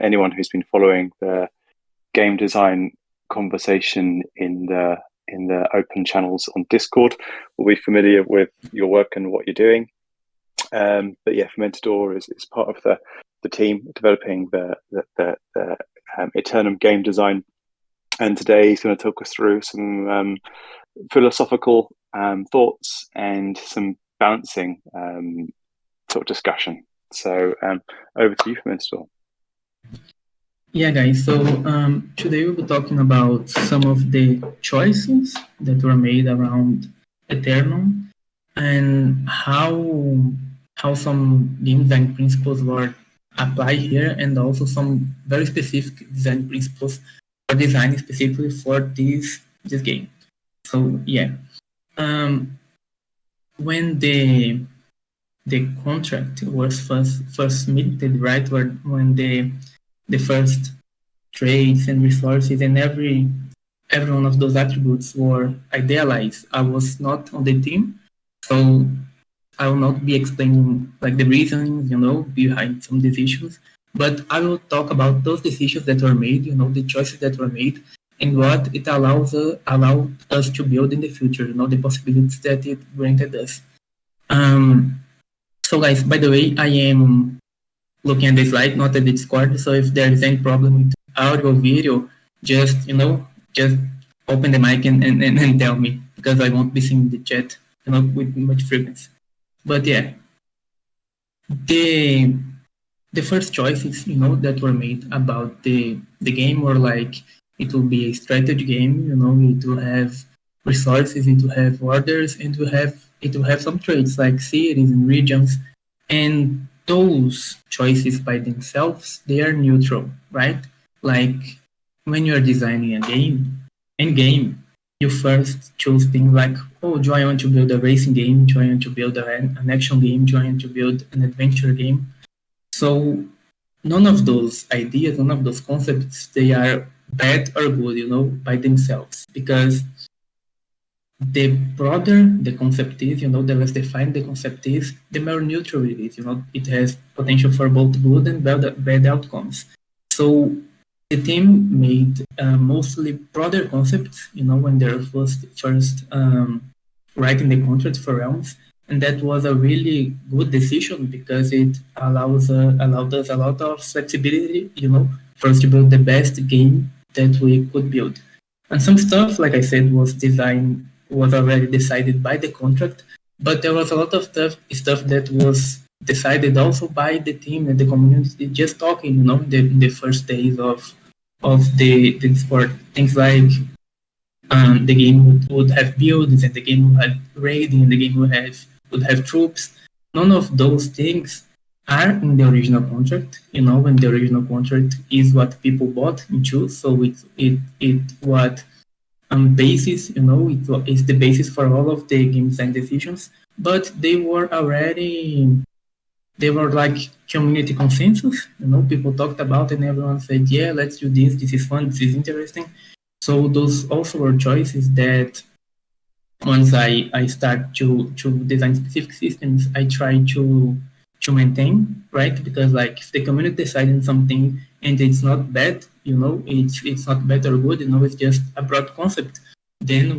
anyone who's been following the game design conversation in the open channels on Discord will be familiar with your work and what you're doing. But yeah, Fomentador is part of the team developing the Eternum game design. And today he's going to talk us through some philosophical thoughts and some balancing sort of discussion. So over to you, Fomentador. Yeah, guys. So today we'll be talking about some of the choices that were made around Eternum and how some game design principles were applied here, and also some very specific design principles for designing specifically for this game. So yeah, when the contract was first submitted, right, when the first traits and resources and every one of those attributes were idealized, I was not on the team, so I will not be explaining like the reasons, behind some decisions, but I will talk about those decisions that were made, the choices that were made, and what it allowed us to build in the future, the possibilities that it granted us. So guys, by the way, I am looking at the slide, not at the Discord, so if there is any problem with audio, video, just open the mic and tell me, because I won't be seeing the chat, with much frequency. But yeah, the first choices, that were made about the game were like, it will be a strategy game, it will have resources, it will have orders, and it will have some traits like cities and regions, and those choices by themselves, they are neutral, right? Like when you're designing a game, you first choose things like, oh, do I want to build a racing game? Do I want to build an action game? Do I want to build an adventure game? So none of those ideas, none of those concepts, they are bad or good, by themselves, because the broader the concept is, the less defined the concept is, the more neutral it is. It has potential for both good and bad outcomes. So the team made mostly broader concepts, when they were first writing the contract for Realms, and that was a really good decision because it allowed us a lot of flexibility, for us to build the best game that we could build. And some stuff, like I said, was already decided by the contract, but there was a lot of stuff that was decided also by the team and the community just talking, in the first days of the sport. Things like the game would have builds, and the game would have raiding, and the game would have troops. None of those things are in the original contract, and the original contract is what people bought into, so it what basis, it's the basis for all of the game design decisions, but they were like community consensus, people talked about it and everyone said, yeah, let's do this is fun, this is interesting. So those also were choices that once I start to design specific systems, I try to maintain, right? Because like if the community decided something and it's not bad, it's not bad or good, it's just a broad concept, then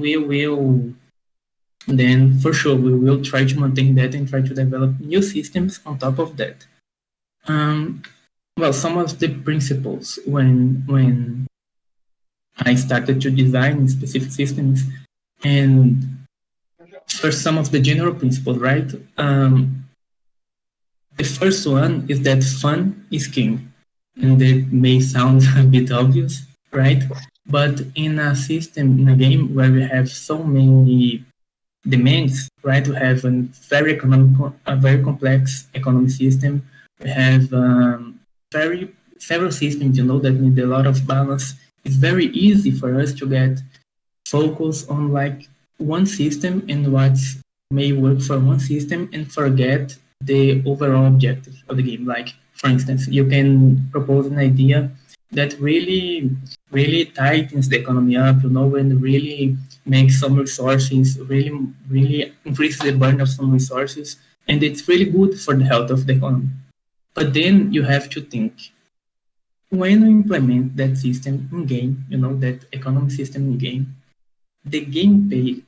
for sure we will try to maintain that and try to develop new systems on top of that. Well, some of the principles when I started to design specific systems, and first some of the general principles, right? The first one is that fun is king, and it may sound a bit obvious, right? But in a system, in a game where we have so many demands, right? We have a very complex economic system. We have several systems, that need a lot of balance. It's very easy for us to get focus on like one system and what may work for one system and forget the overall objective of the game. Like, for instance, you can propose an idea that really tightens the economy up, and really makes some resources, really increases the burn of some resources, and it's really good for the health of the economy. But then you have to think, when we implement that system in game, that economic system in game, the gameplay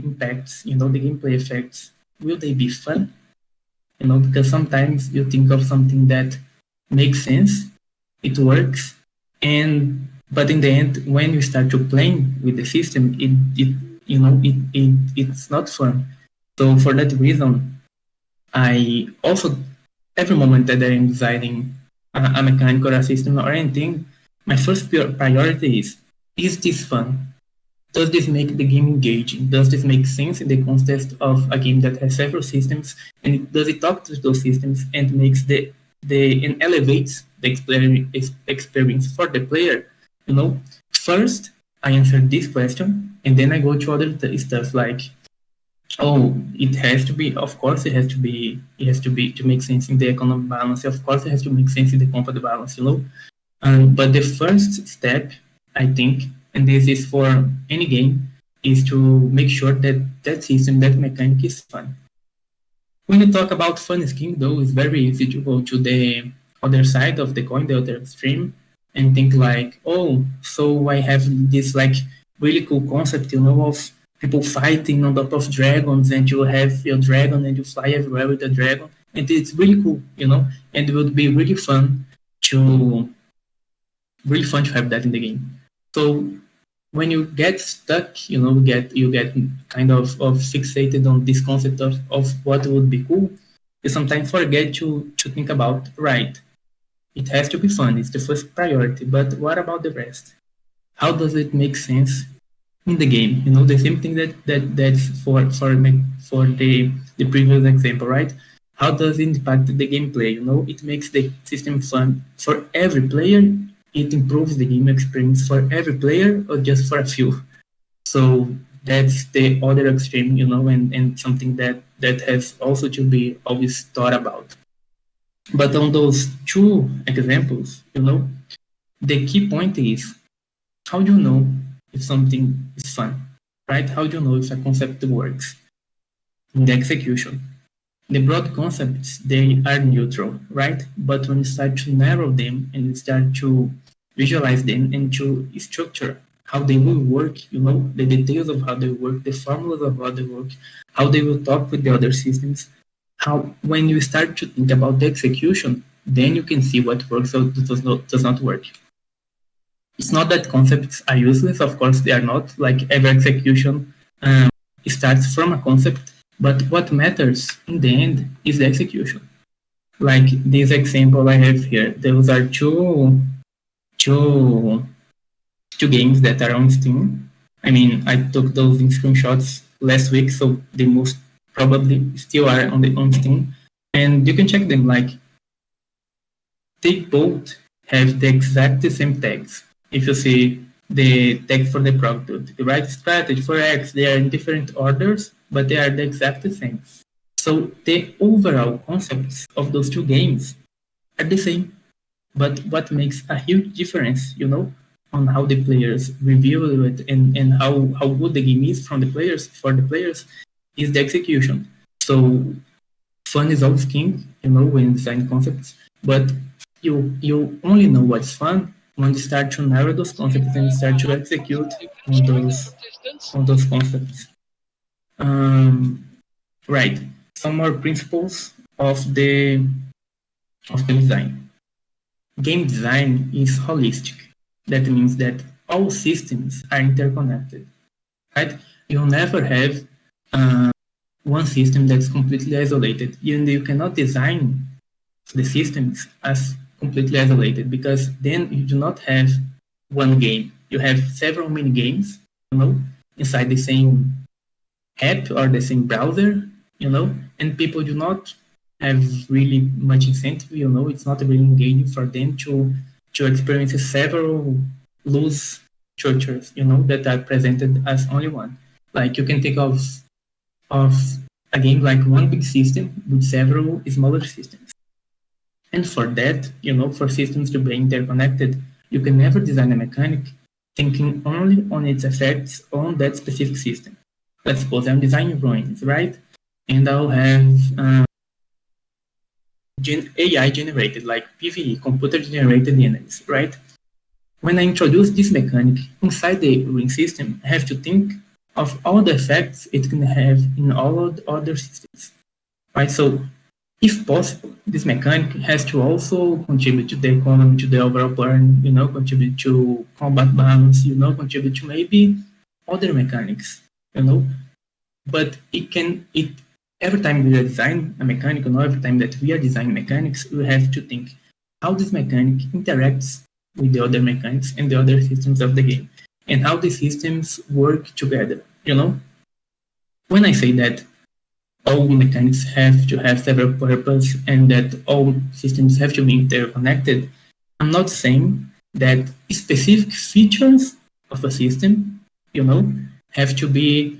impacts, the gameplay effects, will they be fun? Because sometimes you think of something that makes sense, it works, but in the end, when you start to playing with the system, it's not fun. So for that reason, I also, every moment that I am designing a mechanic or a system or anything, my first priority is this fun? Does this make the game engaging? Does this make sense in the context of a game that has several systems? And does it talk to those systems and makes and elevates the experience for the player? First I answer this question, and then I go to other stuff like, oh, it has to be, of course, it has to be to make sense in the economic balance. Of course, it has to make sense in the company balance. But the first step, I think, and this is for any game, is to make sure that that system, that mechanic is fun. When you talk about fun skin, though, it's very easy to go to the other side of the coin, the other extreme, and think like, oh, so I have this like really cool concept, of people fighting on top of dragons, and you have your dragon and you fly everywhere with the dragon, and it's really cool, and it would be to really fun to have that in the game. So when you get stuck, you get kind of fixated on this concept of what would be cool, you sometimes forget to think about, right, it has to be fun, it's the first priority, but what about the rest? How does it make sense in the game? The same thing that's for the previous example, right? How does it impact the gameplay? It makes the system fun for every player. It improves the game experience for every player, or just for a few. So that's the other extreme, and something that has also to be always thought about. But on those two examples, the key point is, how do you know if something is fun, right? How do you know if a concept works in the execution? The broad concepts, they are neutral, right? But when you start to narrow them and you start to visualize them and to structure how they will work, the details of how they work, the formulas of how they work, how they will talk with the other systems, when you start to think about the execution, then you can see what works or does not work. It's not that concepts are useless, of course they are not. Like every execution starts from a concept, but what matters in the end is the execution. Like this example I have here, those are two games that are on Steam. I mean, I took those in screenshots last week, so they most probably still are on Steam, and you can check them. Like they both have the exact same tags. If you see the tag for the product, the right strategy for X, they are in different orders, but they are the exact same. So the overall concepts of those two games are the same. But what makes a huge difference, on how the players review it and how good the game is from the players for the players is the execution. So fun is always king, when design concepts, but you only know what's fun when you start to narrow those concepts and start to execute on those concepts. Right. Some more principles of the design. Game design is holistic. That means that all systems are interconnected, right? You'll never have one system that's completely isolated. You cannot design the systems as completely isolated, because then you do not have one game. You have several mini games, inside the same app or the same browser, and people do not have really much incentive, it's not really engaging for them to experience several loose structures, that are presented as only one. Like you can think of a game like one big system with several smaller systems. And for that, for systems to be interconnected, you can never design a mechanic thinking only on its effects on that specific system. Let's suppose I'm designing ruins, right? And I'll have AI generated, like PvE, computer generated enemies, right? When I introduce this mechanic inside the ring system, I have to think of all the effects it can have in all of the other systems, right? So, if possible, this mechanic has to also contribute to the economy, to the overall burn, contribute to combat balance, contribute to maybe other mechanics, you know. But every time we design a mechanic, every time that we are designing mechanics, we have to think how this mechanic interacts with the other mechanics and the other systems of the game, and how the systems work together. When I say that all mechanics have to have several purpose and that all systems have to be interconnected, I'm not saying that specific features of a system, have to be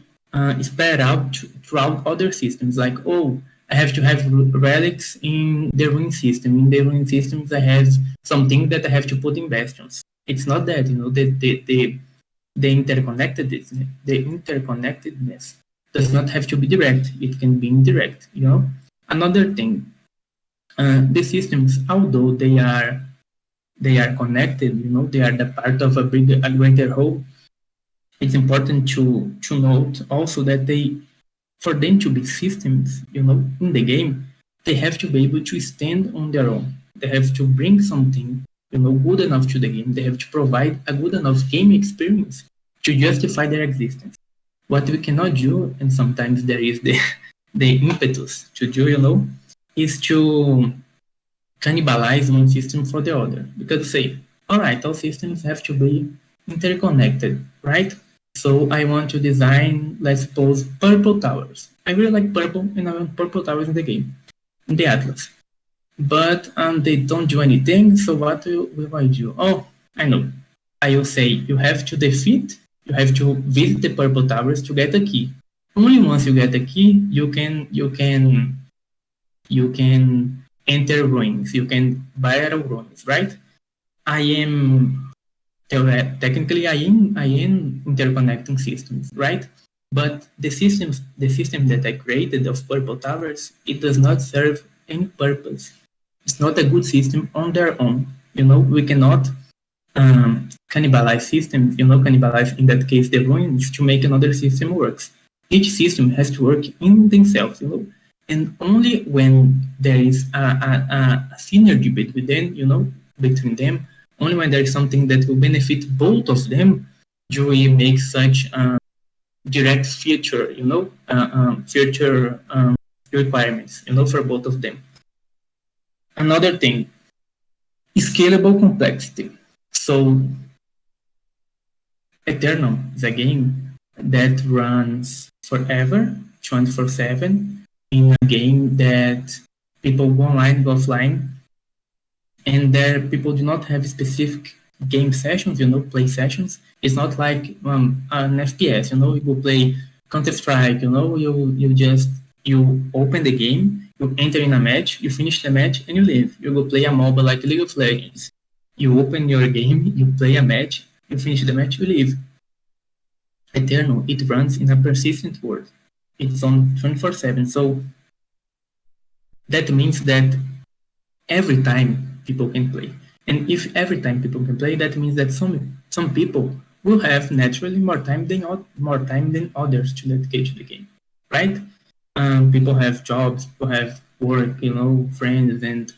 spread out throughout other systems. Like, oh, I have to have relics in the ruin system. In the ruin systems, I have something that I have to put in bastions. It's not that, the interconnectedness does not have to be direct. It can be indirect. Another thing, the systems, although they are connected, they are the part of a greater whole. It's important to note also that for them to be systems, in the game, they have to be able to stand on their own. They have to bring something, good enough to the game. They have to provide a good enough game experience to justify their existence. What we cannot do, and sometimes there is the the impetus to do, is to cannibalize one system for the other. Because say, all right, all systems have to be interconnected, right? So I want to design, let's suppose, purple towers. I really like purple, and I want purple towers in the game, in the Atlas. But they don't do anything, so what will I do? Oh, I know. I will say you have to visit the purple towers to get a key. Only once you get the key, you can enter ruins. You can buy out of ruins, right? I am technically I am interconnecting systems, right? But the system that I created of purple towers, it does not serve any purpose. It's not a good system on their own. We cannot cannibalize systems. Cannibalize in that case the ruins to make another system works. Each system has to work in themselves. And only when there is a synergy between them, only when there is something that will benefit both of them, do we make such direct future requirements, for both of them. Another thing, scalable complexity. So, Eternum is a game that runs forever, 24/7, in a game that people go online, go offline, and there people do not have specific game sessions, play sessions. It's not like an FPS, you go play Counter-Strike, you open the game, you enter in a match, you finish the match, and you leave. You go play a MOBA like League of Legends. You open your game, you play a match, you finish the match, you leave. Eternal, it runs in a persistent world. It's on 24/7, so that means that every time people can play. And if every time people can play, that means that some people will have naturally more time than others to dedicate to the game, right? People have jobs, people have work, friends, and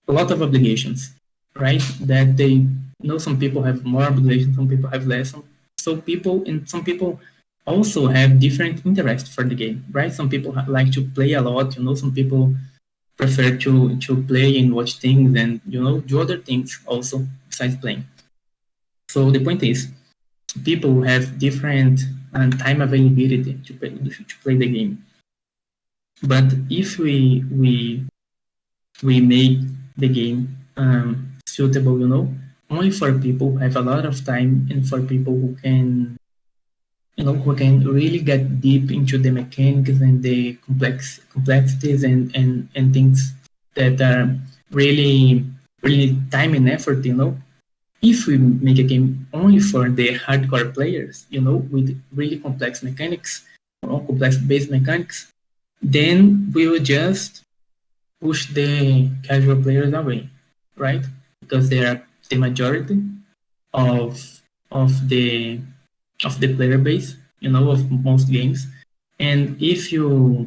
a lot of obligations, right? That some people have more obligations, some people have less. Some people also have different interests for the game, right? Some people like to play a lot, some people prefer to play and watch things and do other things also besides playing. So the point is, people have different time availability to play the game. But if we make the game suitable, only for people who have a lot of time and for people who can really get deep into the mechanics and the complexities and things that are really, really time and effort, If we make a game only for the hardcore players, with really complex mechanics or complex base mechanics, then we will just push the casual players away, right? Because they are the majority of of the of the player base, of most games. And if you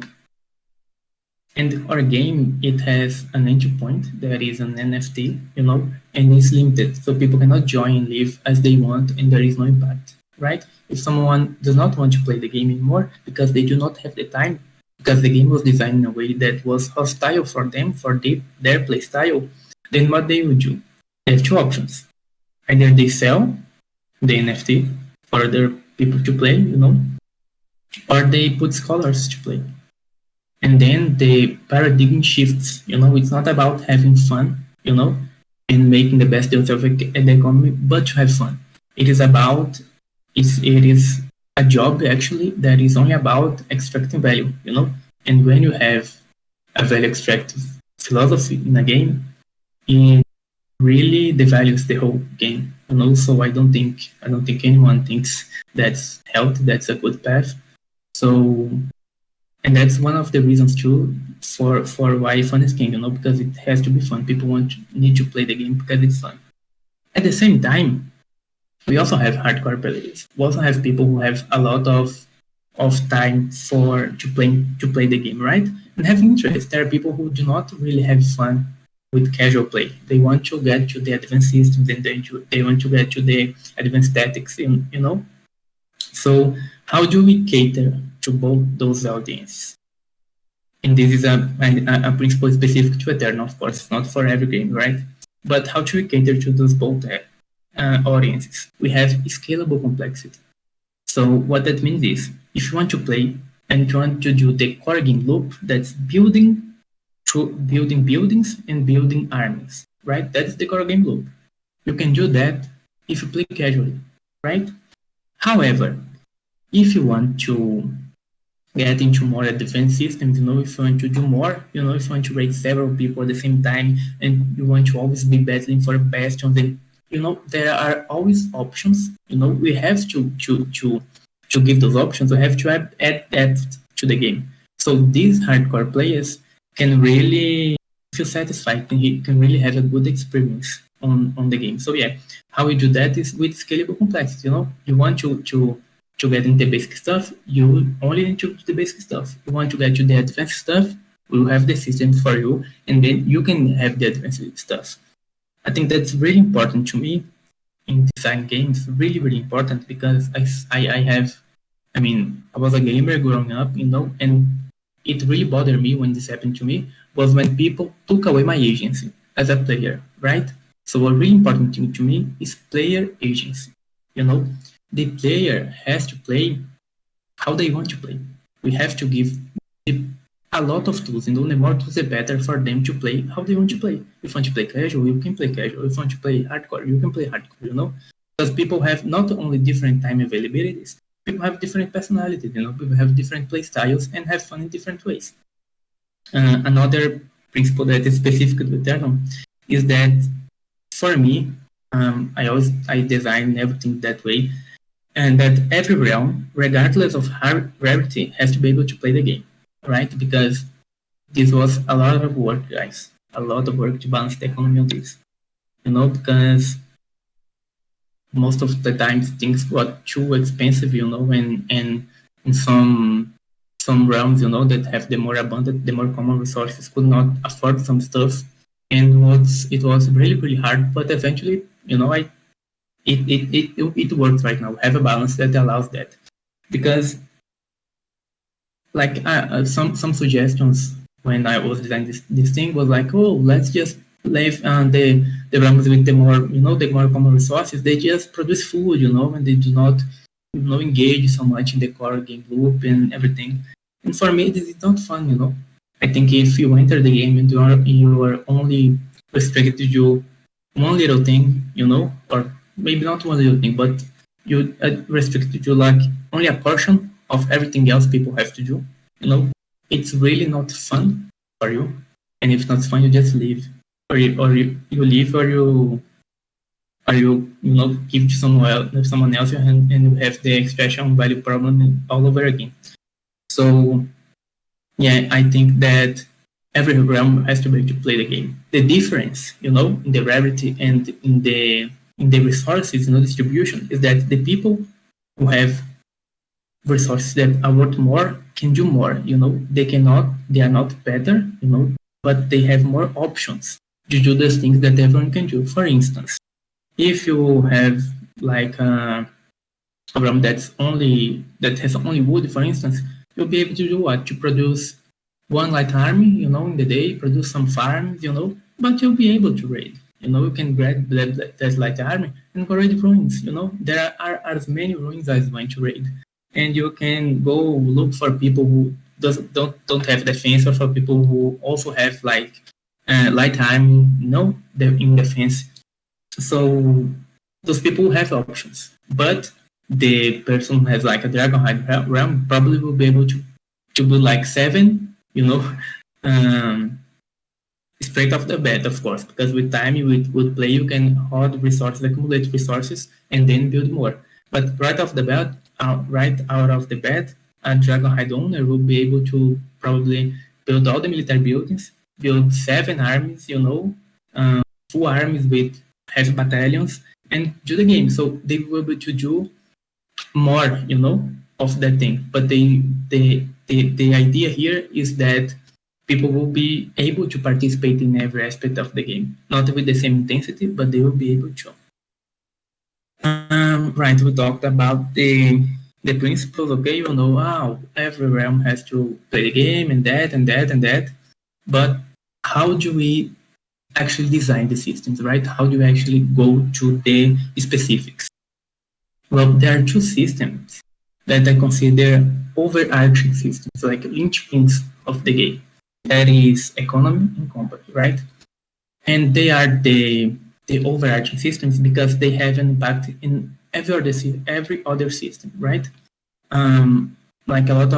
and our game, it has an entry point that is an NFT, and it's limited, so people cannot join and leave as they want, and there is no impact, right? If someone does not want to play the game anymore because they do not have the time, because the game was designed in a way that was hostile for them, for their play style, then what they would do? They have two options. Either they sell the NFT for other people to play, or they put scholars to play. And then the paradigm shifts. It's not about having fun, and making the best use of the economy, but to have fun. It is about it is a job actually that is only about extracting value, And when you have a value extractive philosophy in a game, it really devalues the whole game. So I don't think anyone thinks that's healthy, that's a good path. So, and that's one of the reasons too for why fun is king, because it has to be fun. People need to play the game because it's fun. At the same time, we also have hardcore players. We also have people who have a lot of time to play the game, right? And have interest. There are people who do not really have fun with casual play. They want to get to the advanced systems, and they want to get to the advanced tactics, So how do we cater to both those audiences? And this is a principle specific to Eternum, of course, not for every game, right? But how do we cater to those both audiences? We have scalable complexity. So what that means is, if you want to play and you want to do the core game loop, that's building buildings and building armies, right? That's the core game loop. You can do that if you play casually, right? However, if you want to get into more advanced systems, if you want to do more, if you want to raid several people at the same time, and you want to always be battling for bastions, and there are always options. We have to give those options. We have to add depth to the game. So these hardcore players can really feel satisfied, can really have a good experience on the game. So yeah, how we do that is with scalable complexity. You want to get into the basic stuff, you only need to do the basic stuff. You want to get to the advanced stuff, we'll have the system for you, and then you can have the advanced stuff. I think that's really important to me in design games, really, really important, because I was a gamer growing up, and it really bothered me when this happened to me, was when people took away my agency as a player, right? So a really important thing to me is player agency. The player has to play how they want to play. We have to give a lot of tools, and the more tools, the better for them to play how they want to play. If you want to play casual, you can play casual. If you want to play hardcore, you can play hardcore, Because people have not only different time availabilities, people have different personalities, people have different play styles and have fun in different ways. Another principle that is specific to Eternum is that for me, I design everything that way, and that every realm, regardless of rarity, has to be able to play the game, right? Because this was a lot of work, guys. A lot of work to balance the economy on this. Because most of the times things got too expensive, and in some realms, that have the more abundant, the more common resources could not afford some stuff. And it was really, really hard, but eventually, it works right now. Have a balance that allows that, because like some suggestions when I was designing this thing was like, oh, let's just leave the realms with the more the more common resources. They just produce food, and they do not engage so much in the core game loop and everything. And for me, this is not fun. I think if you enter the game and you are only restricted to do one little thing, or maybe not one little thing, but you restricted to like only a portion of everything else people have to do, it's really not fun for you. And if not fun, you just leave, or you leave, or you give to someone else, and you have the expression value problem all over again. So yeah, I think that every realm has to be able to play the game. The difference, in the rarity and in the resources, distribution, is that the people who have resources that are worth more can do more. They are not better, but they have more options to do those things that everyone can do. For instance, if you have like a realm that has only wood, for instance, you'll be able to do what? To produce one light army, in the day, produce some farms, but you'll be able to raid. You can grab that light army and go raid ruins. There are as many ruins as you want to raid, and you can go look for people who don't have defense, or for people who also have like light army, in defense. So those people have options, but the person who has like a Dragonhide realm probably will be able to build like 7, straight off the bat, of course, because with time, with play, you can hoard resources, accumulate resources, and then build more. But right off the bat, right out of the bat, a Dragonhide owner will be able to probably build all the military buildings, build 7 armies, full armies with heavy battalions, and do the game. So they will be able to do more, of that thing. But the idea here is that people will be able to participate in every aspect of the game, not with the same intensity, but they will be able to. Right, we talked about the principles. Okay, every realm has to play the game, and that and that and that. But how do we actually design the systems, right? How do we actually go to the specifics? Well, there are 2 systems that I consider overarching systems, like linchpins of the game. That is economy and combat, right? And they are the overarching systems because they have an impact in every other system, right? Like a lot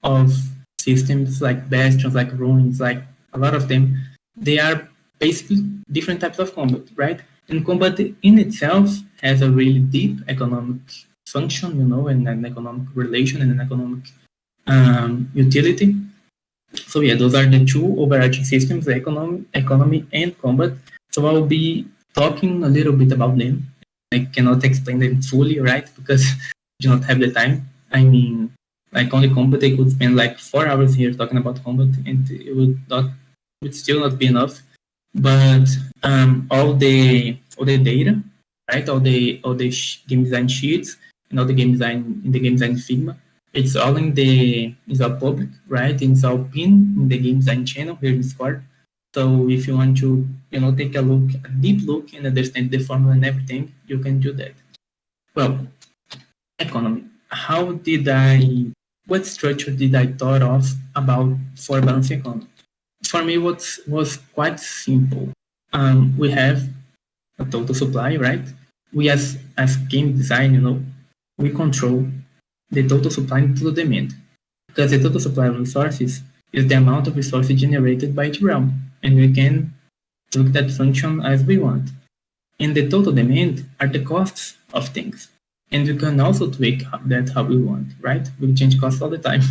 of systems, like bastions, like ruins, like a lot of them, they are basically different types of combat, right? And combat in itself has a really deep economic function, and an economic relation and an economic utility. So yeah, those are the 2 overarching systems, the economy and combat. So I'll be talking a little bit about them. I cannot explain them fully, right? Because I do not have the time. I mean, like only combat, I could spend like 4 hours here talking about combat, and it would still not be enough. But all the data, right? All the game design sheets and all the game design in the game design Figma, it's all it's all public, right? It's all pinned in the game design channel here in Discord. So if you want to, take a deep look and understand the formula and everything, you can do that. Well, economy. What structure did I thought of about for balancing economy? For me, what was quite simple. We have a total supply, right? We as game design, we control the total supply and total demand, because the total supply of resources is the amount of resources generated by each realm, and we can tweak that function as we want. And the total demand are the costs of things, and we can also tweak that how we want, right? We change costs all the time.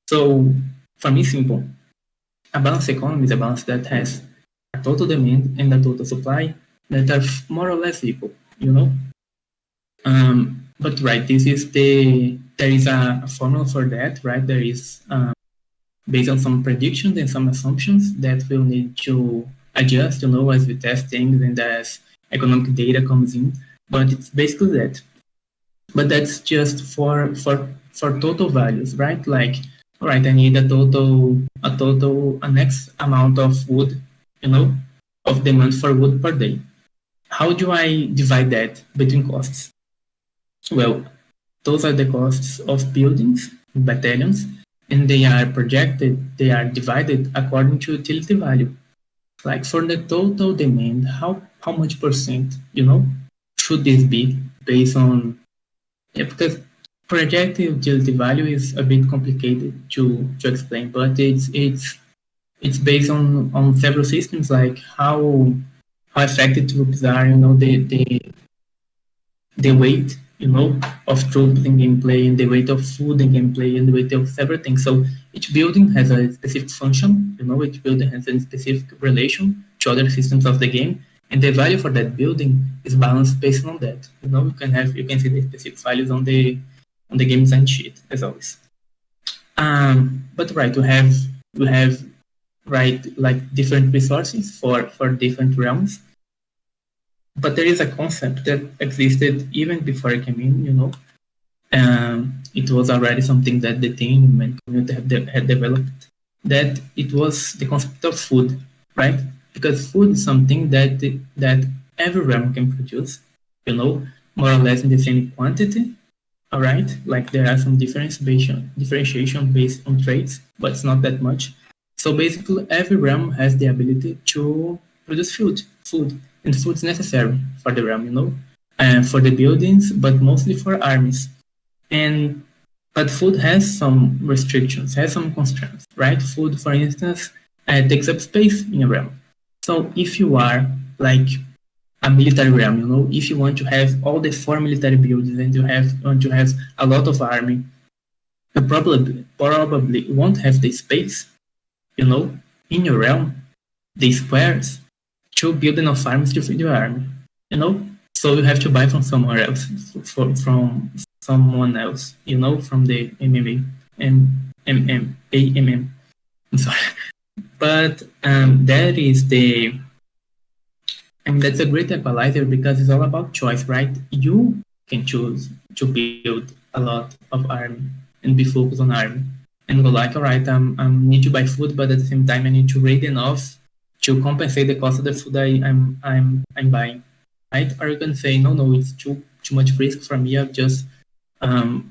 So for me, simple. A balanced economy is a balance that has a total demand and a total supply that are more or less equal, But right, there is a formula for that, right? There is based on some predictions and some assumptions that we'll need to adjust, as we test things and as economic data comes in. But it's basically that. But that's just for total values, right? Like, all right, I need an X amount of wood, of demand for wood per day. How do I divide that between costs? Well, those are the costs of buildings, battalions, and they are divided according to utility value. Like for the total demand, how much percent, should this be based on? Yeah, because projected utility value is a bit complicated to explain, but it's based on several systems, like how effective troops are, the weight, of troops in gameplay, and the weight of food in gameplay, and the weight of several things. So each building has a specific function, each building has a specific relation to other systems of the game, and the value for that building is balanced based on that. You can see the specific values on the game design sheet as always. But right, we have right like different resources for different realms. But there is a concept that existed even before I came in. It was already something that the team and community had developed. That it was the concept of food, right? Because food is something that every realm can produce, more or less in the same quantity. All right, like there are some differentiation based on traits, but it's not that much. So basically, every realm has the ability to produce food, and food is necessary for the realm, and for the buildings, but mostly for armies. And but food has some restrictions, has some constraints, right? Food, for instance, takes up space in a realm. So if you are like a military realm, if you want to have all the 4 military buildings and you want to have a lot of army, you probably won't have the space, in your realm, the squares to build enough armies to feed your army, So you have to buy from somewhere else, from someone else, from the MMA and AMM. I'm sorry, but that is that's a great equalizer because it's all about choice, right? You can choose to build a lot of army and be focused on army and go like, all right, I need to buy food, but at the same time I need to raid enough to compensate the cost of the food I'm buying, right? Or you can say, no, it's too much risk for me. I'll just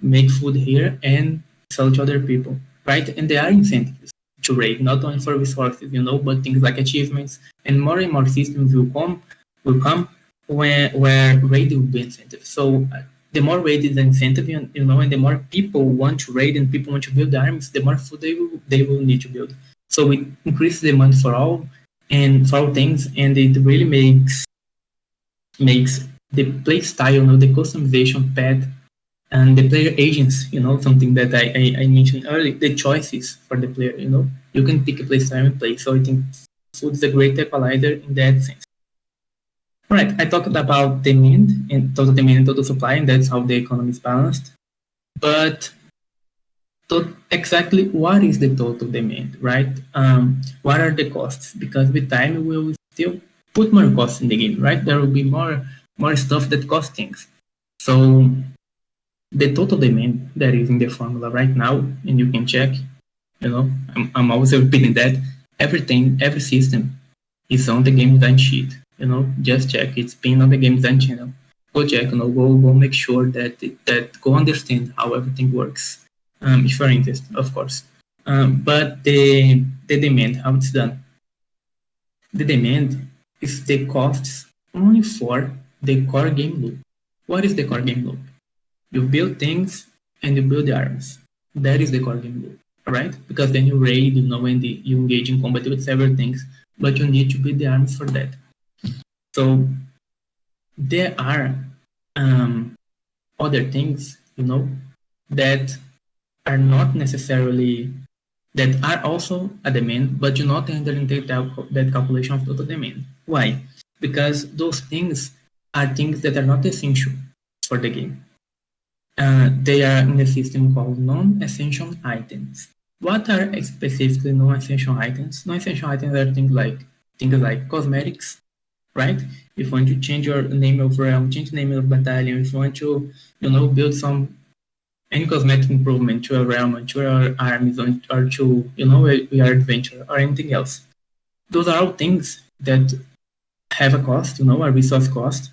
make food here and sell to other people, right? And there are incentives to raid, not only for resources, but things like achievements and more systems will come where raid will be incentive. So the more raid is the incentive, and the more people want to raid and people want to build armies, the more food they will need to build. So it increases demand for all things, and it really makes the play style, the customization path and the player agents, something that I mentioned earlier, the choices for the player, you can pick a play style and play. So I think food is a great equalizer in that sense. All right, I talked about demand and total supply, and that's how the economy is balanced. But exactly what is the total demand, right? What are the costs? Because with time we will still put more costs in the game, right? There will be more stuff that costs things. So the total demand that is in the formula right now, and you can check, I'm always repeating that every system is on the game design sheet, just check, it's pinned on the game design channel. Go check, go make sure that go understand how everything works, if you're interested, of course. But the demand, how it's done. The demand is the costs only for the core game loop. What is the core game loop? You build things and you build the arms. That is the core game loop, right? Because then you raid, and you engage in combat with several things, but you need to build the arms for that. So there are other things, that are not necessarily, that are also a demand, but do not enter into that calculation of total demand. Why? Because those things are things that are not essential for the game. They are in a system called non-essential items. What are specifically non-essential items? Non-essential items are things like cosmetics, right? If you want to change your name of realm, change the name of battalion, if you want to, build any cosmetic improvement to your realm, to your armies, or to, your adventure, or anything else. Those are all things that have a cost, a resource cost,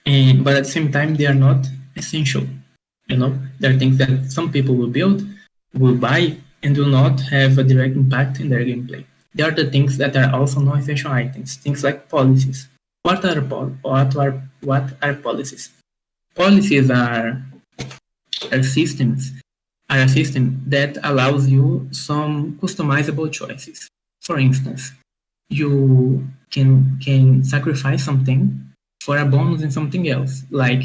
but at the same time, they are not essential. There are things that some people will build, will buy, and will not have a direct impact in their gameplay. There are the things that are also non-essential items, things like policies. What are policies? Policies are systems, are a system that allows you some customizable choices. For instance, you can sacrifice something for a bonus in something else. Like,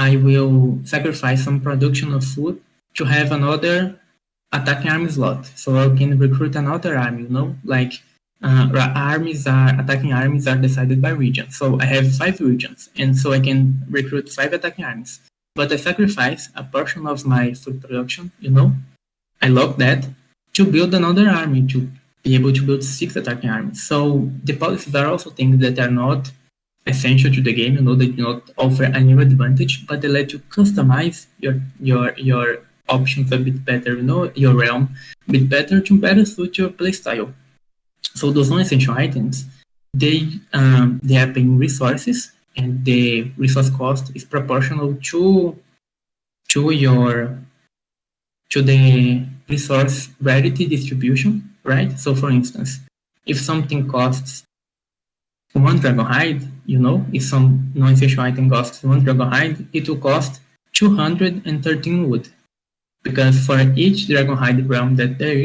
I will sacrifice some production of food to have another attacking army slot. So I can recruit another army, like attacking armies are decided by region. So I have 5 regions, and so I can recruit 5 attacking armies. But I sacrifice a portion of my food production, I lock that to build another army, to be able to build 6 attacking armies. So the policies are also things that are not essential to the game, they do not offer a new advantage, but they let you customize your options a bit better, your realm a bit better to better suit your playstyle. So those non-essential items, they are paying resources, and the resource cost is proportional to your to the resource rarity distribution, right? So for instance, if something costs 1 dragon hide, if some non-essential item costs 1 dragon hide, it will cost 213 wood. Because for each dragon-hide realm that there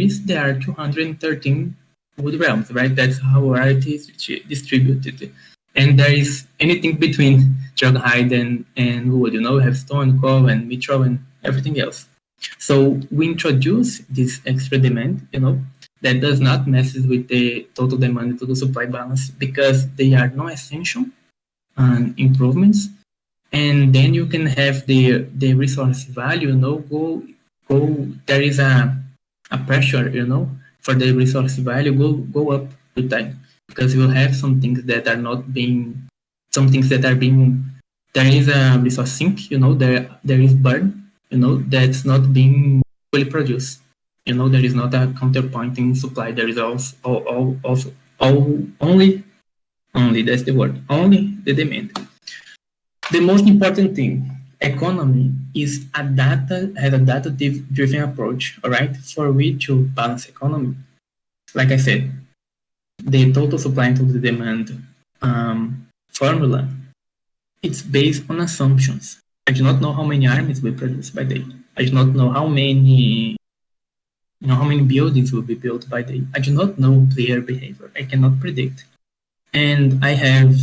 are 213 wood realms, right? That's how rarity is distributed. And there is anything between dragon-hide and wood, we have stone, coal, and mithril, and everything else. So we introduce this extra demand, that does not messes with the total demand to the supply balance, because they are non-essential improvements. And then you can have the resource value, go there is a pressure, for the resource value go up with time, because you have some things that are not being some things that are being there is a resource sink, there is burn, that's not being fully produced, there is not a counterpointing supply, there is only that's the word, only the demand. The most important thing, economy is has a data-driven approach, all right? For we to balance economy, like I said, the total supply and total demand formula, it's based on assumptions. I do not know how many armies we produce by day. I do not know how many buildings will be built by day. I do not know player behavior. I cannot predict. And I have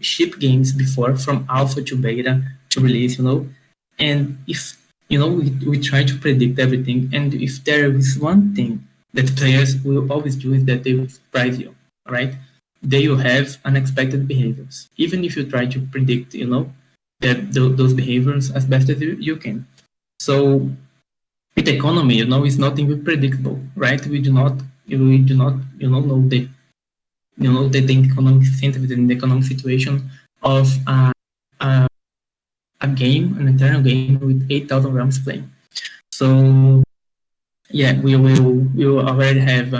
ship games before, from alpha to beta to release, and if we try to predict everything, and if there is one thing that players will always do, is that they will surprise you, right? They will have unexpected behaviors, even if you try to predict, those behaviors as best as you can. So with economy, it's not even predictable, right? We do not know the economic incentives and the economic situation of a game, an eternal game with 8,000 realms playing. So yeah, we will already have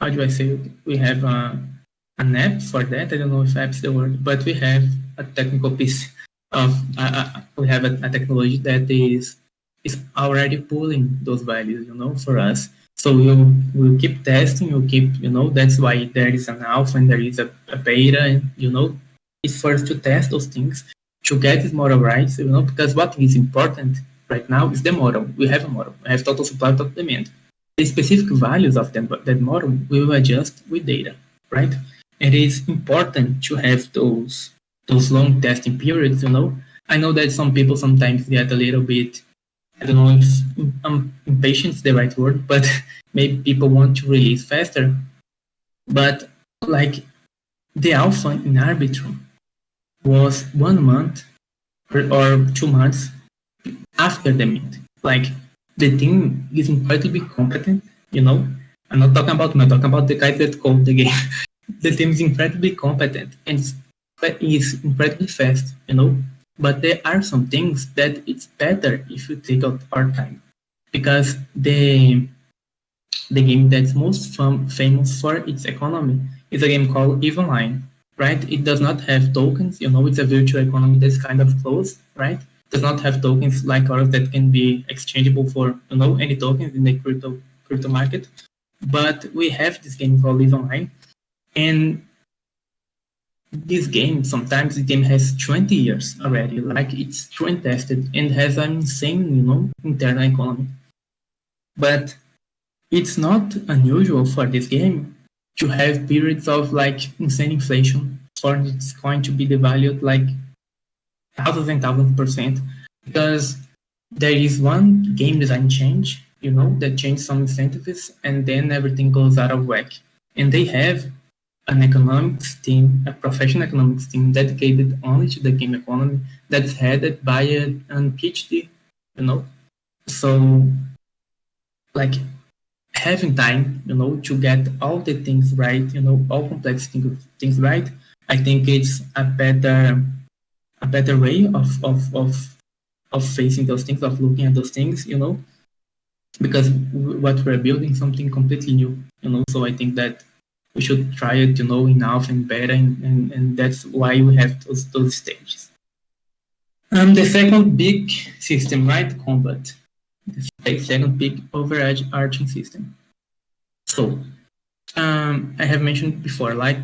how do I say it? We have an app for that. I don't know if app's the word, but we have a technical piece of we have a technology that is already pulling those values, for us. So we'll keep testing, we'll keep, that's why there is an alpha and there is a beta, and, it's first to test those things, to get this model right, because what is important right now is the model. We have a model, we have total supply, total demand. The specific values of that model will adjust with data, right? It is important to have those long testing periods, I know that some people sometimes get a little bit, I don't know if impatient is the right word, but maybe people want to release faster. But like the alpha in Arbitrum was 1 month or 2 months after the mint. Like the team is incredibly competent, I'm not talking about me, I'm talking about the guys that code the game. The team is incredibly competent and is incredibly fast, But there are some things that it's better if you take out our time, because the game that's most famous for its economy is a game called EVE Online, right? It does not have tokens, it's a virtual economy that's kind of closed, right? It does not have tokens like ours that can be exchangeable for, any tokens in the crypto market. But we have this game called EVE Online, and this game, sometimes the game has 20 years already, like it's trend tested and has an insane, internal economy. But it's not unusual for this game to have periods of like insane inflation, for its coin to be devalued like thousands and thousands %. because there is one game design change, that changed some incentives, and then everything goes out of whack. And they have an economics team, a professional economics team dedicated only to the game economy that's headed by a PhD, So, like, having time, to get all the things right, all complex things right, I think it's a better way of facing those things, of looking at those things, because what we're building something completely new, So I think that we should try it, in alpha and beta, and that's why we have those stages. The second big system, right? Combat. The second big overarching system. So, I have mentioned before, right?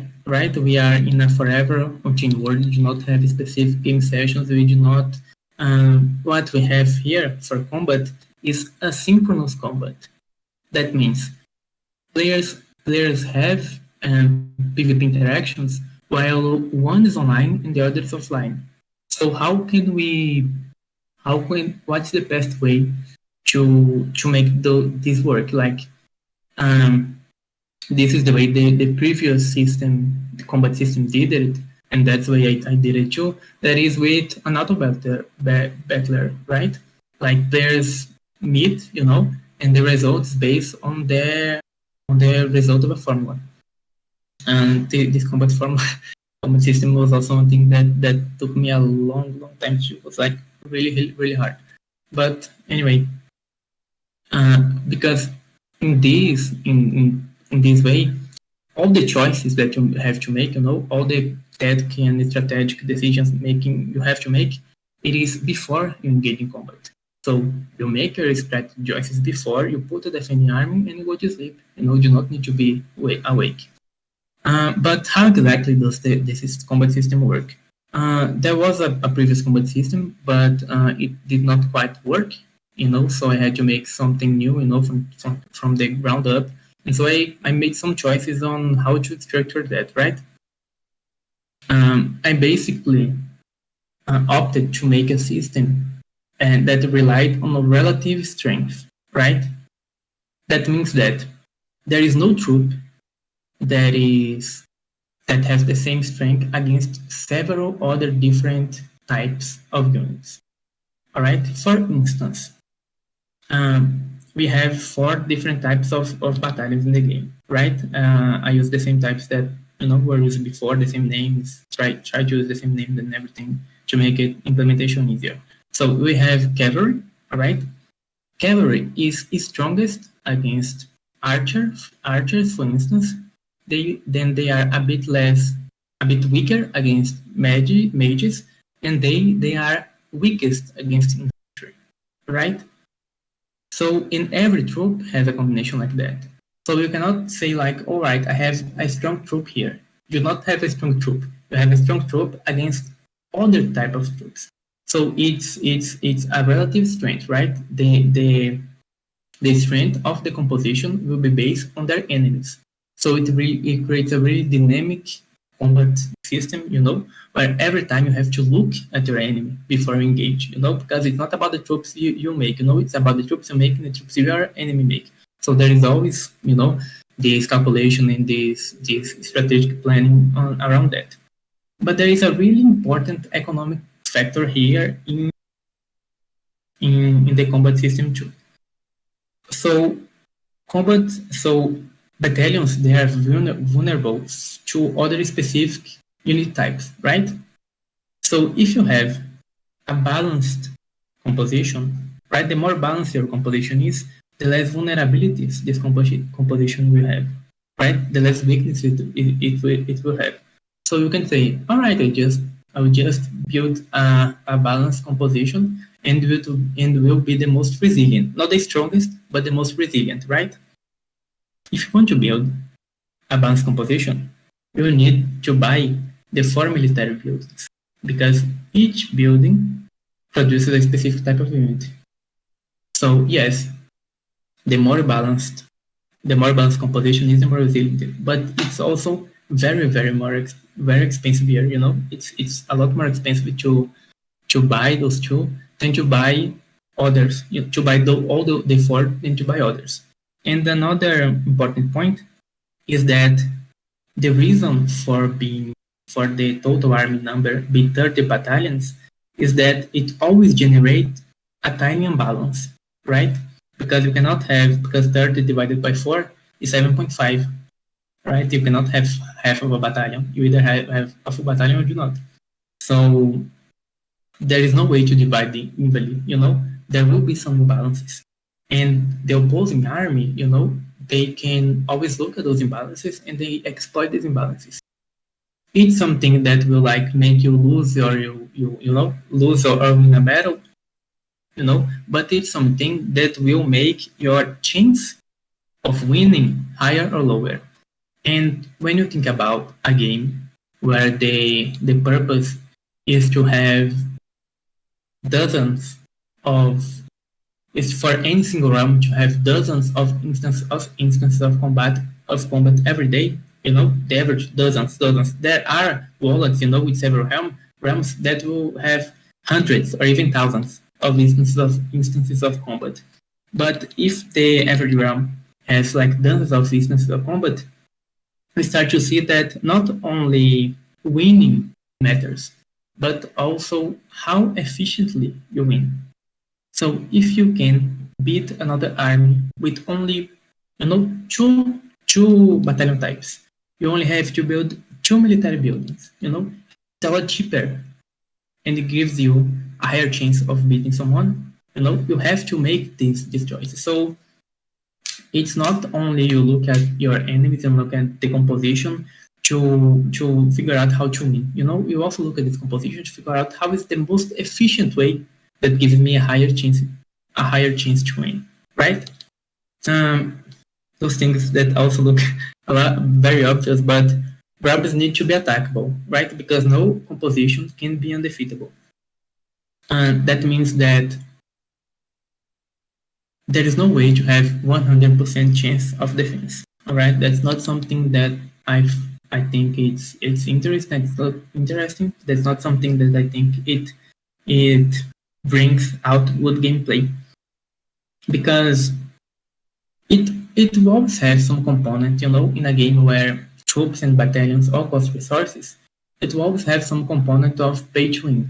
We are in a forever continuing world. We do not have specific game sessions. We do not. What we have here for combat is asynchronous combat. That means players have PvP interactions while one is online and the other is offline. So what's the best way to make this work? Like, this is the way the previous system, the combat system, did it, and that's the way I did it too. That is with an auto battler, right? Like, players meet, and the results based on the result of a formula. And this combat formula combat system was also something that took me a long time to. It was like really, really hard. But anyway, because in this way, all the choices that you have to make, all the tactical and strategic decisions making you have to make, it is before you engage in combat. So you make your strategic choices before you put the defending army and you go to sleep. You do not need to be awake. But how exactly does this combat system work? There was a previous combat system, but it did not quite work. So I had to make something new, from the ground up. And so I made some choices on how to structure that, right? I basically opted to make a system that relied on a relative strength, right? That means that there is no troop that has the same strength against several other different types of units. All right. For instance, we have 4 different types of battalions in the game, right? I use the same types that were used before, the same names. Try to use the same name and everything to make it implementation easier. So we have cavalry, all right? Cavalry is strongest against archers, for instance. Then they are a bit weaker against mages, and they are weakest against infantry, right? So in every troop has a combination like that. So you cannot say like, all right, I have a strong troop here. You do not have a strong troop. You have a strong troop against other type of troops. So it's a relative strength, right? The strength of the composition will be based on their enemies. So it creates a really dynamic combat system, where every time you have to look at your enemy before you engage, because it's not about the troops you make, it's about the troops you make and the troops your enemy make. So there is always, this calculation and this strategic planning around that. But there is a really important economic factor here in the combat system too. So battalions, they are vulnerable to other specific unit types, right? So if you have a balanced composition, right, the more balanced your composition is, the less vulnerabilities this composition will have, right? The less weakness it will have. So you can say, all right, I will just build a balanced composition and will be the most resilient, not the strongest, but the most resilient, right? If you want to build a balanced composition, you will need to buy the 4 military buildings, because each building produces a specific type of unit. So yes, the more balanced composition is, the more resilient, but it's also very, very very expensive here. It's a lot more expensive to buy those two than to buy others, to buy all the four, than to buy others. And another important point is that the reason for the total army number be 30 battalions is that it always generates a tiny imbalance, right? Because you cannot have, because 30 divided by 4 is 7.5, right? You cannot have half of a battalion. You either have a full battalion or do not. So there is no way to divide the evenly, there will be some imbalances. And the opposing army, they can always look at those imbalances and they exploit these imbalances. It's something that will make you lose or lose or win a battle, but it's something that will make your chance of winning higher or lower. And when you think about a game where the purpose is to have dozens of is for any single realm to have dozens of instances of combat every day. The average dozens. There are wallets, with several realms that will have hundreds or even thousands of instances of combat. But if the average realm has dozens of instances of combat, we start to see that not only winning matters, but also how efficiently you win. So if you can beat another army with only, two battalion types, you only have to build 2 military buildings. It's a lot cheaper, and it gives you a higher chance of beating someone. You have to make these choices. So it's not only you look at your enemies and look at the composition to figure out how to win. You also look at this composition to figure out how is the most efficient way that gives me a higher chance to win, right? Those things that also look very obvious, but rebels need to be attackable, right? Because no composition can be undefeatable. That means that there is no way to have 100% chance of defense. All right, that's not something that I think it's interesting. It's not interesting. That's not something that I think it brings out good gameplay, because it will always have some component, in a game where troops and battalions all cost resources. It will always have some component of pay to win.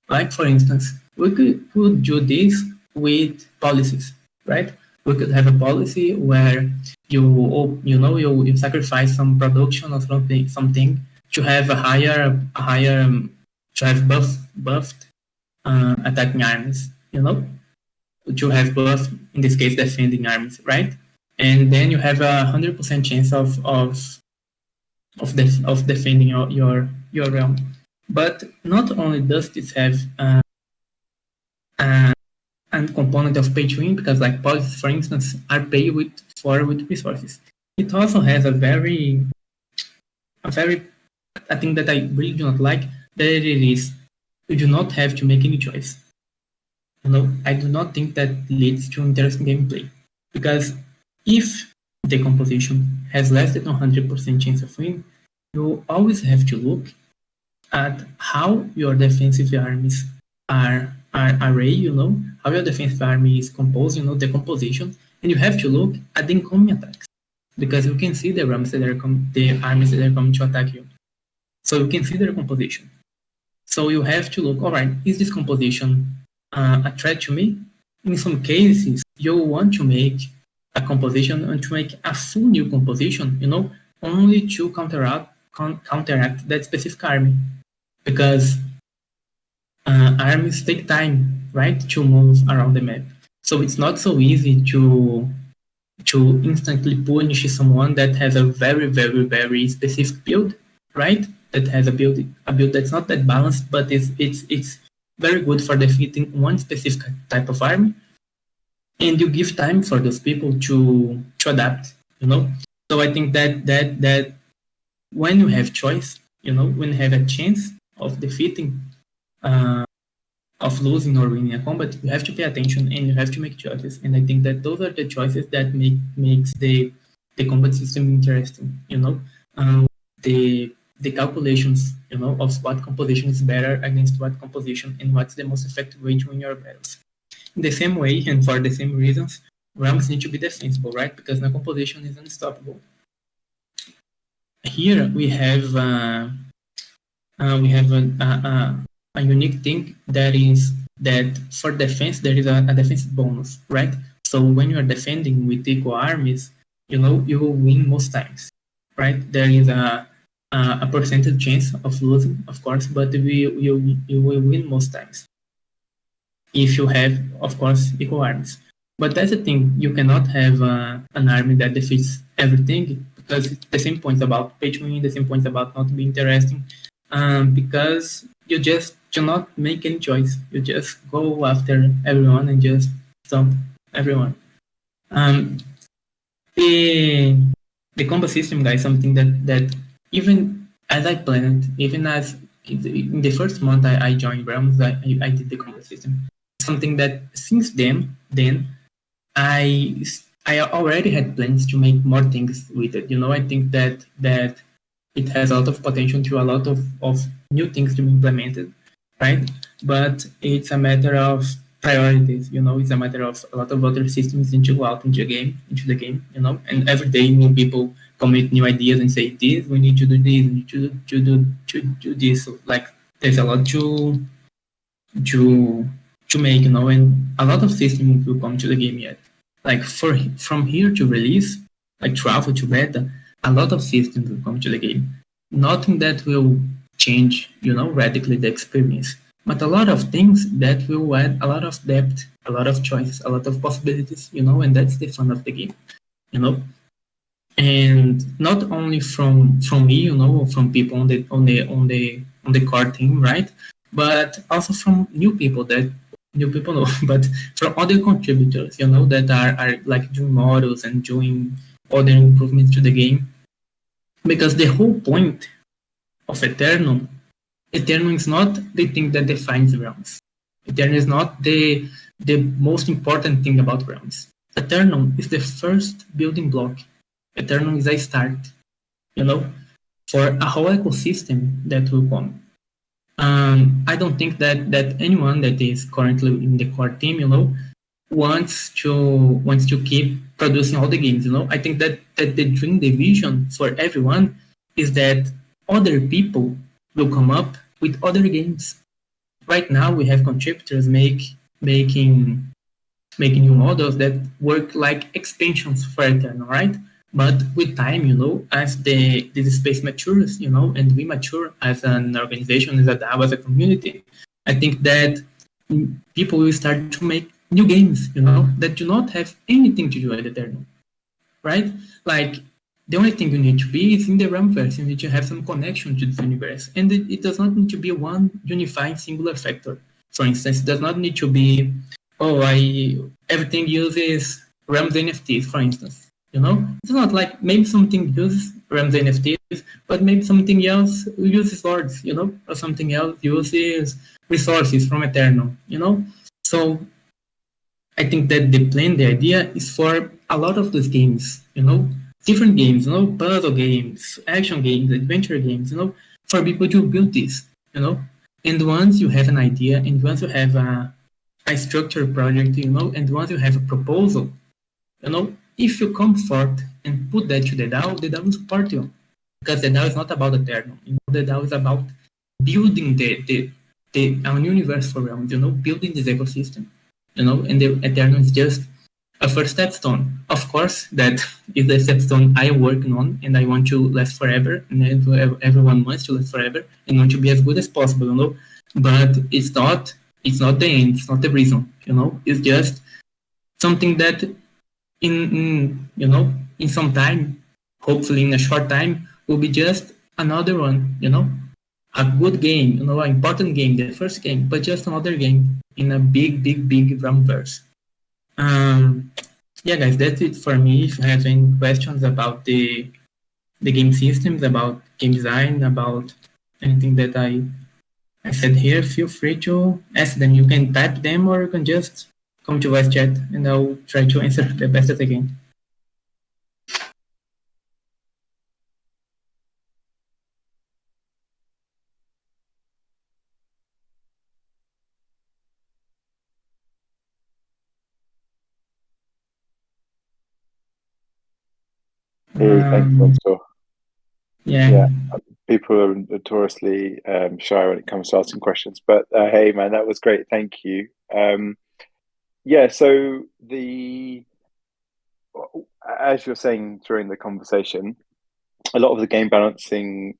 Like for instance, we could do this with policies, right? We could have a policy where you sacrifice some production or something to have a higher to have buffed attacking armies, to have buffed, in this case, defending armies, right? And then you have 100% chance of defending your realm. But not only does this have a component of pay to win, because policies, for instance, are paid with resources. It also has a thing that I really do not like, that it is you do not have to make any choice. I do not think that leads to interesting gameplay, because if the composition has less than 100% chance of win, you always have to look at how your defensive armies are arrayed, how your defensive army is composed, the composition, and you have to look at the incoming attacks, because you can see the armies that are coming to attack you. So you can see their composition. So you have to look, all right, is this composition a threat to me? In some cases, you want to make a composition and to make a full new composition, only to counteract that specific army, because armies take time, right, to move around the map. So it's not so easy to instantly punish someone that has a very, very, very specific build, right? That has a build that's not that balanced, but it's very good for defeating one specific type of army. And you give time for those people to adapt, So I think that when you have choice, when you have a chance of defeating, of losing or winning a combat, you have to pay attention and you have to make choices. And I think that those are the choices that makes the combat system interesting. The the calculations, of what composition is better against what composition and what's the most effective way to win your battles. In the same way, and for the same reasons, realms need to be defensible, right? Because no composition is unstoppable. Here we have a unique thing that is that for defense there is a defensive bonus, right? So when you are defending with equal armies, you will win most times, right? There is a percentage chance of losing, of course, but you will win most times if you have, of course, equal armies. But that's the thing, you cannot have an army that defeats everything, because the same points about pay to win, the same points about not being interesting, because you just do not make any choice. You just go after everyone and just stomp everyone. Um, the the combo system, guys, something that even as I planned, even as in the first month I joined Realms, I did the combo system. Something that since then I already had plans to make more things with it. I think that it has a lot of potential to a lot of new things to be implemented, right? But it's a matter of priorities. It's a matter of a lot of other systems need to go out into the game. And every day new people come with new ideas and say this, we need to do this, we need to do this. So, like there's a lot to to make, and a lot of systems will come to the game yet. Like from here to release, like travel to beta, a lot of systems will come to the game. Nothing that will change, radically the experience, but a lot of things that will add a lot of depth, a lot of choices, a lot of possibilities, and that's the fun of the game, you know. And not only from me, from people on the core team, right? But also from new people know, but from other contributors, that are like doing models and doing other improvements to the game. Because the whole point of Eternum is not the thing that defines realms. Eternum is not the most important thing about realms. Eternum is the first building block. Eternum is a start, for a whole ecosystem that will come. I don't think that anyone that is currently in the core team, wants to keep producing all the games. I think that the dream, the vision for everyone is that other people will come up with other games. Right now, we have contributors making new models that work like extensions for Eternal, right? But with time, as this space matures, and we mature as an organization, as a DAO, as a community, I think that people will start to make new games, that do not have anything to do with Eternal, right? Like, the only thing you need to be is in the Realmverse. You need to have some connection to this universe. And it does not need to be one unifying singular factor. For instance, it does not need to be, everything uses Realms NFTs, for instance. It's not like maybe something uses Realms NFTs, but maybe something else uses swords, or something else uses resources from Eternal, So I think that the plan, the idea is for a lot of those games, different games, puzzle games, action games, adventure games, for people to build this, And once you have an idea, and once you have a structured project, and once you have a proposal, if you come forth and put that to the DAO will support you. Because the DAO is not about Eternal. The DAO is about building the universe for realms, building this ecosystem. And the Eternal is just a first stepstone. Of course, that is the stepstone I am working on, and I want to last forever, and everyone wants to last forever, and want to be as good as possible, But it's not the end, it's not the reason, It's just something that in some time, hopefully in a short time, will be just another one, a good game, an important game, the first game, but just another game in a big Realmverse. Yeah, guys, that's it for me. If you have any questions about the game systems, about game design, about anything that I said here, feel free to ask them. You can type them, or you can just come to voice chat, and I'll try to answer the best as I can. Hey, thank you, Mentor. Yeah, Yeah, people are notoriously shy when it comes to asking questions, but hey, man, that was great. Thank you. Yeah, so the as you're saying during the conversation, a lot of the game balancing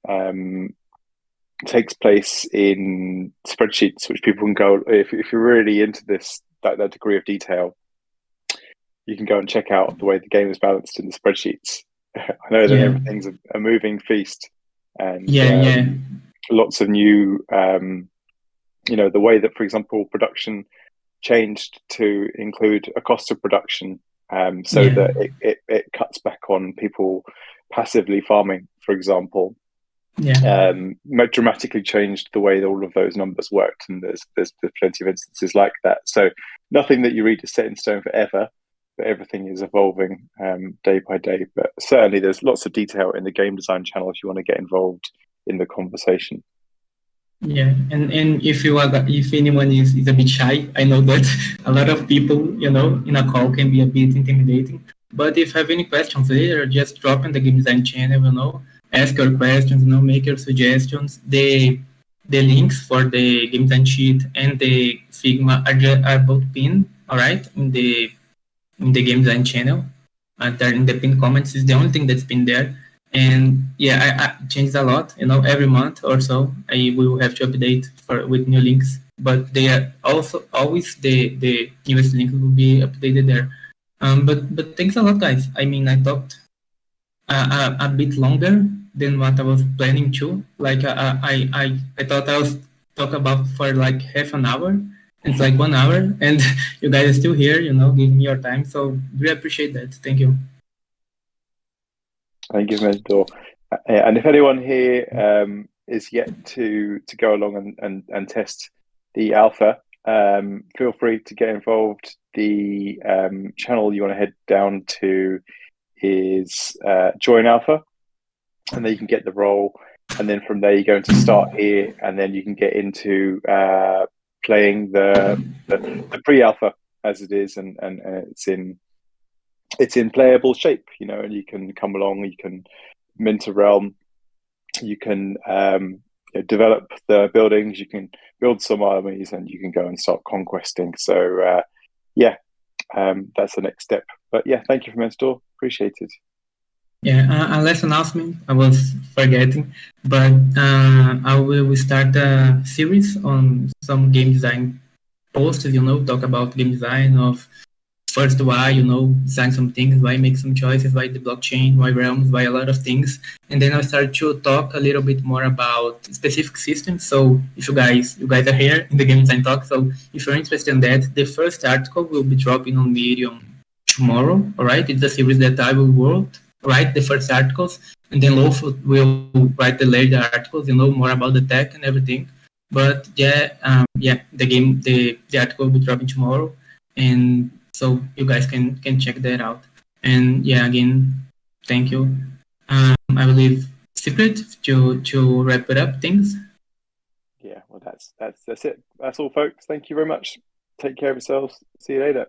takes place in spreadsheets, which people can go if you're really into this that degree of detail, you can go and check out the way the game is balanced in the spreadsheets. I know that yeah, everything's a moving feast, and yeah, lots of new, the way that, for example, production changed to include a cost of production, so yeah, that it cuts back on people passively farming, for example. yeah, Dramatically changed the way that all of those numbers worked, and there's plenty of instances like that. So nothing that you read is set in stone forever, but everything is evolving day by day. But certainly, there's lots of detail in the game design channel if you want to get involved in the conversation. yeah. And if anyone is a bit shy, I know that a lot of people, in a call can be a bit intimidating. But if you have any questions later, just drop in the game design channel, ask your questions, make your suggestions. The links for the game design sheet and the Figma are both pinned, all right, in the game design channel. There in the pinned comments is the only thing that's been there. And yeah, I changes a lot. Every month or so, I will have to update with new links. But they are also always the newest link will be updated there. But thanks a lot, guys. I mean, I talked a bit longer than what I was planning to. Like I thought I was talk about for like half an hour. It's like 1 hour, and you guys are still here. Giving me your time. So we appreciate that. Thank you. Thank you, Mentor. And if anyone here is yet to go along and test the alpha, feel free to get involved. The channel you want to head down to is Join Alpha, and then you can get the role. And then from there, you go into Start Here, and then you can get into playing the pre-alpha as it is, and it's in playable shape, and you can come along, you can mint a realm, you can develop the buildings, you can build some armies, and you can go and start conquesting. So yeah, that's the next step. But yeah, thank you for Mentor. Appreciate it. Yeah, a last announcement I was forgetting, but I will start a series on some game design posts. Talk about game design of first why, design some things, why make some choices, why the blockchain, why realms, why a lot of things. And then I'll start to talk a little bit more about specific systems. So if you guys are here in the game design talk, so if you're interested in that, the first article will be dropping on Medium tomorrow. All right, it's a series that I will write the first articles, and then Lof will write the later articles, more about the tech and everything. But yeah, the article will be dropping tomorrow, and so you guys can check that out. And yeah, again, thank you. I believe secret to wrap it up things. Yeah, well, that's it. That's all, folks. Thank you very much. Take care of yourselves. See you later.